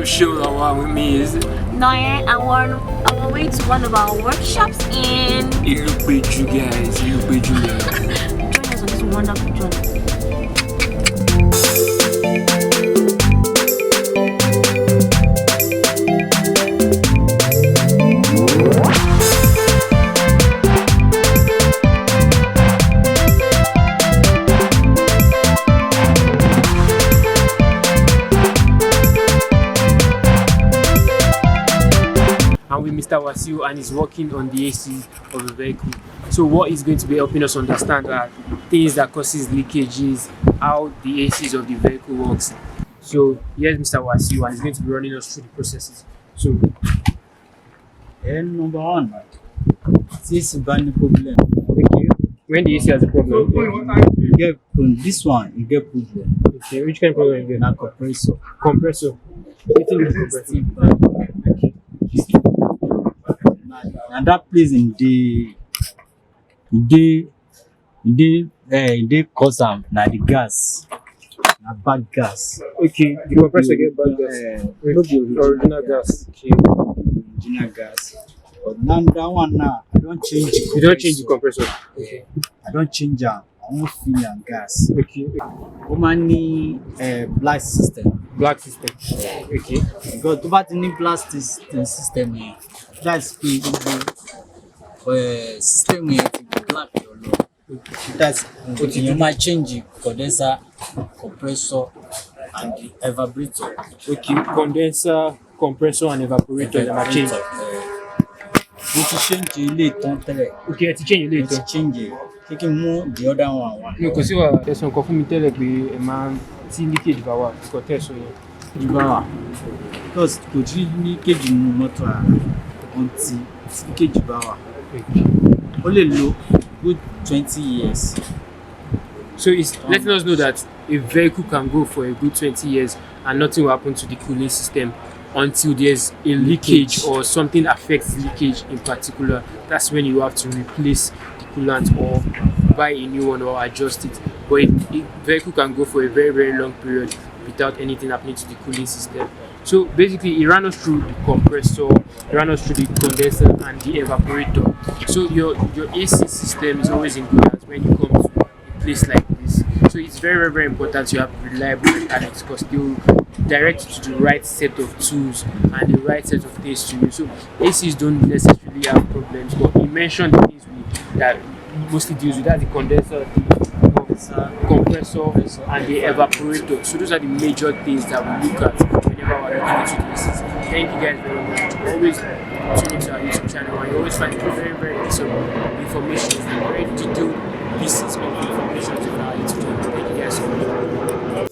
show our with me is No, I'm on our way to one of our workshops in. Ilupeju guys. Join us on this wonderful journey. And with Mr. Wasiu, and he's working on the AC of the vehicle. So what is going to be helping us understand are things that causes leakages, how the ACs of the vehicle works. So here's Mr. Wasiu, and he's going to be running us through the processes. So Number one, this burning problem. okay, when the AC has a problem, You get this one, you get problem. okay, which kind of problem you get? Na compressor. Compressor. Wetin be compressor? Okay. And that place in they cause am na the gas, na bad gas. Okay, the compressor get bad gas. No be Original gas. Okay. original gas. But now that one now, I don't change the You don't change the compressor. Okay. I don't change am. I won't fill am gas. Okay. Woman need black system. Black system. Okay. Because tó bá ti ní black system yẹn, that's pé gbogbo system yẹn ti black lọ́lọ́. That's you might change the condenser, compressor, and the evaporator. Okay. Condenser, compressor, and evaporator. They might change. Mo ti change ilé ìtàn tẹ́lẹ̀. Okay, to change Mo later. ti change it. Ṣé kí n mú the other one wá? No, kò sí wa. Ẹ̀sùn kan fún mi tẹ́lẹ̀ pé ẹ máa ń tí leakage bá wà kò tẹ̀sán yẹn. Ìgbà wà. Because kò tí ní kéjì nínú mọ́tò ara until kéjì bá wà. Ó lè lo good 20 years. So it's letting us know that a vehicle can go for a good 20 years and nothing will happen to the cooling system until there's a leakage or something affects leakage in particular. That's when you have to replace the coolant or buy a new one or adjust it. But a vehicle can go for a very, very long period without anything happening to the cooling system. So basically, it ran us through the compressor, it ran us through the condenser and the evaporator. So your AC system is always in good hands when you come to a place like this. So it's very, very, very important you have reliable mechanics because they will direct you to the right set of tools and the right set of things to use. So ACs don't necessarily have problems, but he mentioned the things that mostly deals with that: the condenser, the compressor, and the evaporator. So those are the major things that we look at whenever we're looking into the ACs. Thank you guys very much. Always tune into our YouTube channel, and you always find very, very decent information and very detailed pieces of information on our YouTube channel. Thank you guys so much.